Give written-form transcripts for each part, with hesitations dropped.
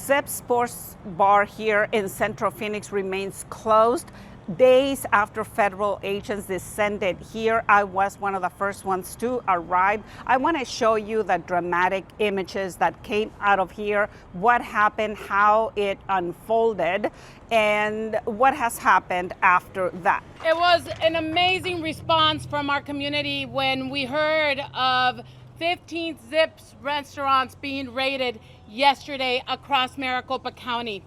Zip Sports Bar here in Central Phoenix remains closed. Days after federal agents descended here, I was one of the first ones to arrive. I want to show you the dramatic images that came out of here, what happened, how it unfolded, and what has happened after that. It was an amazing response from our community when we heard of 15 Zips restaurants being raided yesterday across Maricopa County.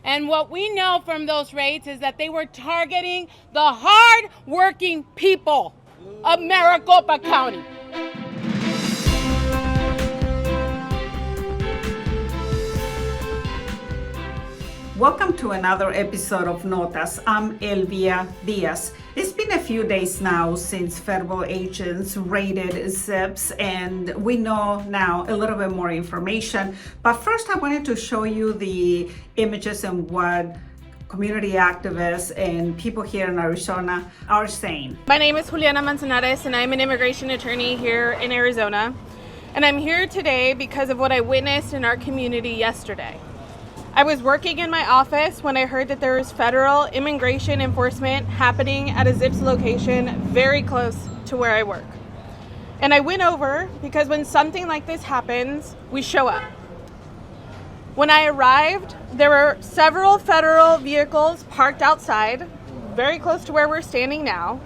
And what we know from those raids is that they were targeting the hard-working people of Maricopa County. Welcome to another episode of Notas. I'm Elvia Diaz. It's been a few days now since federal agents raided Zips, and we know now a little bit more information. But first, I wanted to show you the images and what community activists and people here in Arizona are saying. My name is Juliana Manzanares, and I'm an immigration attorney here in Arizona. And I'm here today because of what I witnessed in our community yesterday. I was working in my office when I heard that there was federal immigration enforcement happening at a Zips location very close to where I work. And I went over because when something like this happens, we show up. When I arrived, there were several federal vehicles parked outside, very close to where we're standing now.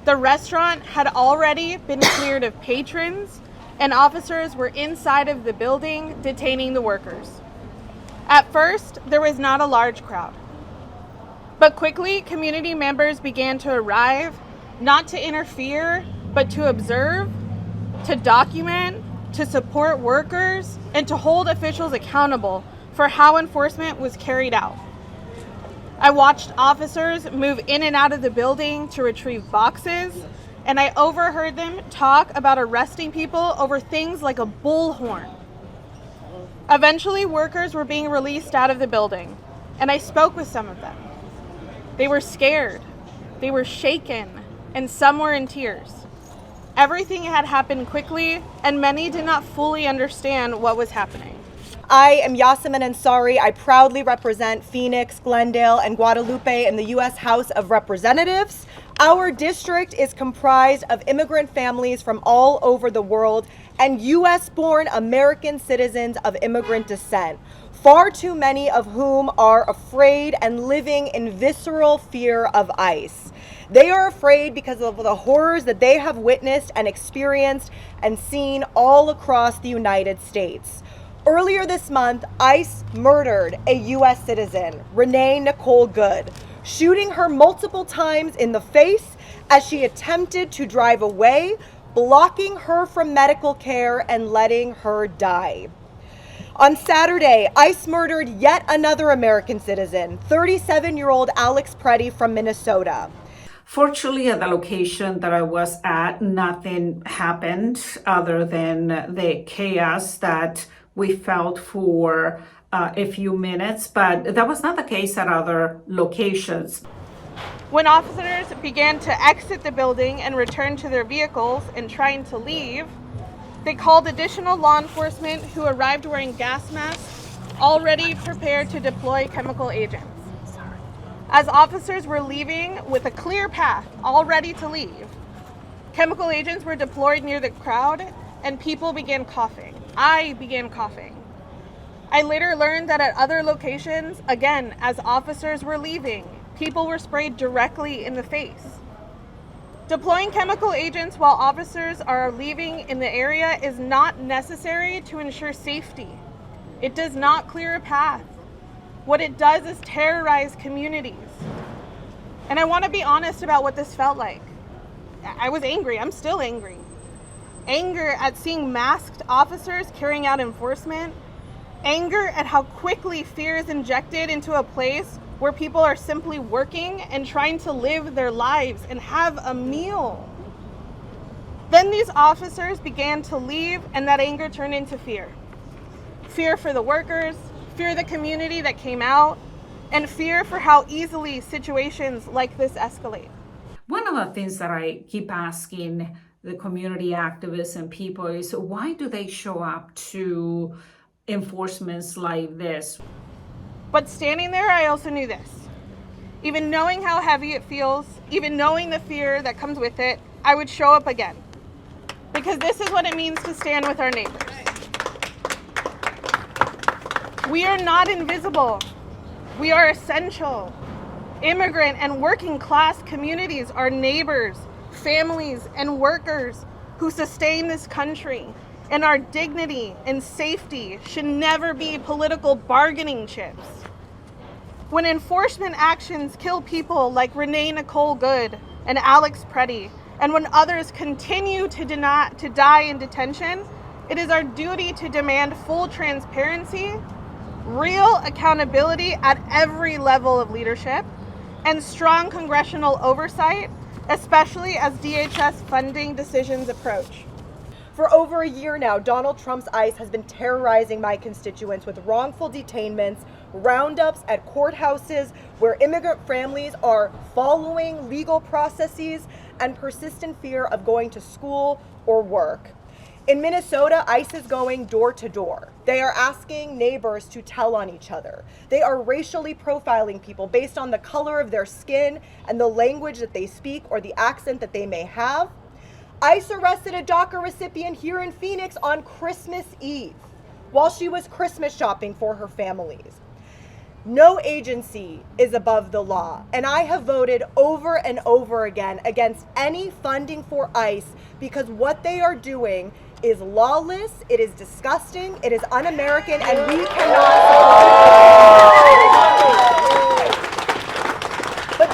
The restaurant had already been cleared of patrons, and officers were inside of the building detaining the workers. At first, there was not a large crowd. But quickly, community members began to arrive, not to interfere, but to observe, to document, to support workers, and to hold officials accountable for how enforcement was carried out. I watched officers move in and out of the building to retrieve boxes, and I overheard them talk about arresting people over things like a bullhorn. Eventually, workers were being released out of the building, and I spoke with some of them. They were scared, they were shaken, and some were in tears. Everything had happened quickly, and many did not fully understand what was happening. I am Yassamin Ansari. I proudly represent Phoenix, Glendale, and Guadalupe in the U.S. House of Representatives. Our district is comprised of immigrant families from all over the world and U.S.-born American citizens of immigrant descent, far too many of whom are afraid and living in visceral fear of ICE. They are afraid because of the horrors that they have witnessed and experienced and seen all across the United States. Earlier this month, ICE murdered a U.S. citizen, Renee Nicole Good, shooting her multiple times in the face as she attempted to drive away, blocking her from medical care and letting her die. On Saturday, ICE murdered yet another American citizen, 37-year-old Alex Preddy from Minnesota. Fortunately, at the location that I was at, nothing happened other than the chaos that we felt for a few minutes, but that was not the case at other locations. When officers began to exit the building and return to their vehicles and trying to leave, they called additional law enforcement who arrived wearing gas masks, already prepared to deploy chemical agents. As officers were leaving with a clear path, all ready to leave, chemical agents were deployed near the crowd and people began coughing. I began coughing. I later learned that at other locations, again, as officers were leaving, people were sprayed directly in the face. Deploying chemical agents while officers are leaving in the area is not necessary to ensure safety. It does not clear a path. What it does is terrorize communities. And I want to be honest about what this felt like. I was angry. I'm still angry. Anger at seeing masked officers carrying out enforcement. Anger at how quickly fear is injected into a place where people are simply working and trying to live their lives and have a meal. Then these officers began to leave, and that anger turned into fear. Fear for the workers, fear the community that came out, and fear for how easily situations like this escalate. One of the things that I keep asking the community activists and people is, why do they show up to enforcements like this. But standing there, I also knew this. Even knowing how heavy it feels, even knowing the fear that comes with it, I would show up again. Because this is what it means to stand with our neighbors. We are not invisible. We are essential. Immigrant and working class communities are neighbors, families, and workers who sustain this country. And our dignity and safety should never be political bargaining chips. When enforcement actions kill people like Renee Nicole Good and Alex Preddy, and when others continue to die in detention, it is our duty to demand full transparency, real accountability at every level of leadership, and strong congressional oversight, especially as DHS funding decisions approach. For over a year now, Donald Trump's ICE has been terrorizing my constituents with wrongful detainments, roundups at courthouses where immigrant families are following legal processes, and persistent fear of going to school or work. In Minnesota, ICE is going door to door. They are asking neighbors to tell on each other. They are racially profiling people based on the color of their skin and the language that they speak or the accent that they may have. ICE arrested a DACA recipient here in Phoenix on Christmas Eve while she was Christmas shopping for her families. No agency is above the law, and I have voted over and over again against any funding for ICE because what they are doing is lawless, it is disgusting, it is un-American, and we cannot support it. But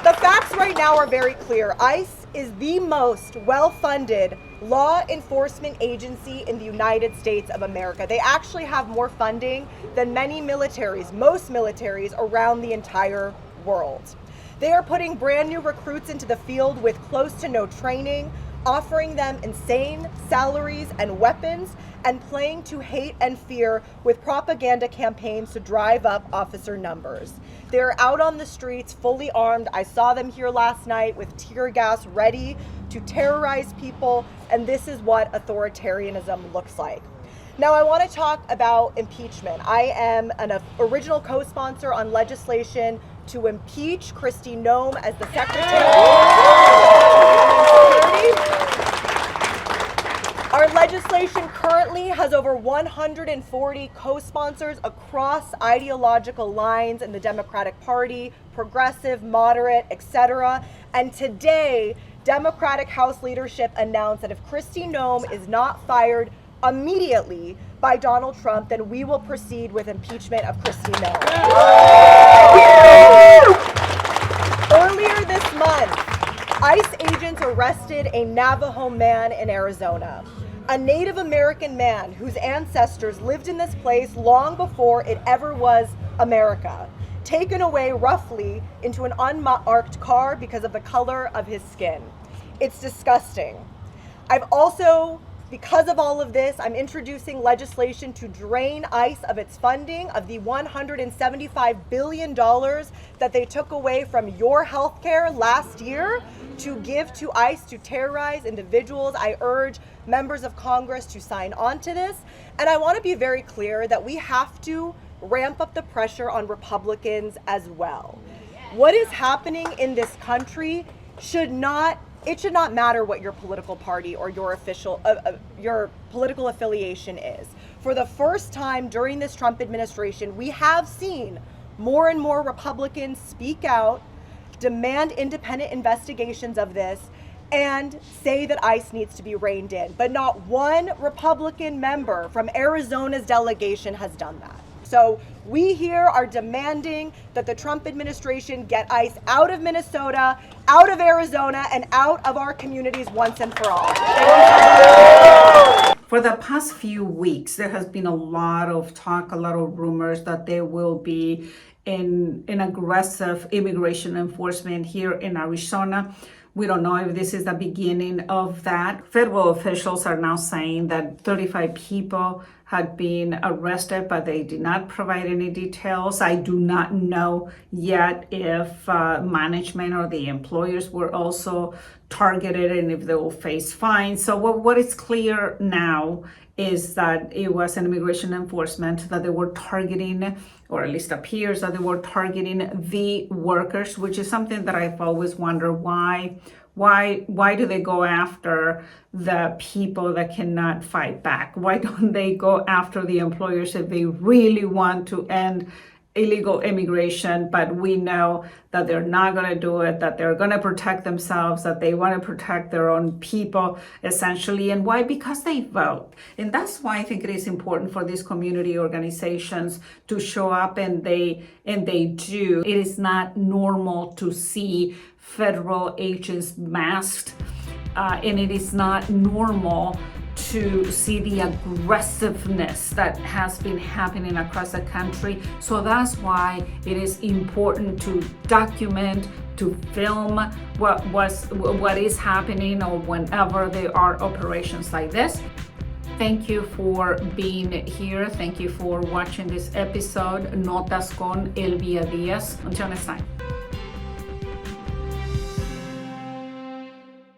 the facts right now are very clear. ICE is the most well-funded law enforcement agency in the United States of America. They actually have more funding than many militaries, most militaries around the entire world. They are putting brand new recruits into the field with close to no training, offering them insane salaries and weapons, and playing to hate and fear with propaganda campaigns to drive up officer numbers. They're out on the streets fully armed. I saw them here last night with tear gas ready to terrorize people, and this is what authoritarianism looks like. Now I want to talk about impeachment. I am an original co-sponsor on legislation to impeach Kristi Noem as the Secretary of Security. Our legislation currently has over 140 co-sponsors across ideological lines in the Democratic Party, progressive, moderate, etc. And today, Democratic House leadership announced that if Kristi Noem is not fired immediately by Donald Trump, then we will proceed with impeachment of Kristi Noem. Earlier this month, ICE agents arrested a Navajo man in Arizona, a Native American man whose ancestors lived in this place long before it ever was America, taken away roughly into an unmarked car because of the color of his skin. It's disgusting. I've also, because of all of this, I'm introducing legislation to drain ICE of its funding of the $175 billion that they took away from your healthcare last year to give to ICE to terrorize individuals. I urge members of Congress to sign on to this. And I want to be very clear that we have to ramp up the pressure on Republicans as well. What is happening in this country should not matter what your political party or your political affiliation is. For the first time during this Trump administration, we have seen more and more Republicans speak out, demand independent investigations of this, and say that ICE needs to be reined in. But not one Republican member from Arizona's delegation has done that. So we here are demanding that the Trump administration get ICE out of Minnesota, out of Arizona, and out of our communities once and for all. For the past few weeks, there has been a lot of talk, a lot of rumors that there will be an aggressive immigration enforcement here in Arizona. We don't know if this is the beginning of that. Federal officials are now saying that 35 people had been arrested, but they did not provide any details. I do not know yet if management or the employers were also targeted and if they will face fines. So what is clear now is that it was an immigration enforcement, that they were targeting, or at least appears that they were targeting the workers, which is something that I've always wondered why do they go after the people that cannot fight back? Why don't they go after the employers if they really want to end illegal immigration? But we know that they're not going to do it, that they're going to protect themselves, that they want to protect their own people, essentially. And why? Because they vote. And that's why I think it is important for these community organizations to show up, and they do. It is not normal to see federal agents masked, and it is not normal to see the aggressiveness that has been happening across the country. So that's why it is important to document, to film what is happening, or whenever there are operations like this. Thank you for being here. Thank you for watching this episode. Notas con Elvia Diaz. Until next time.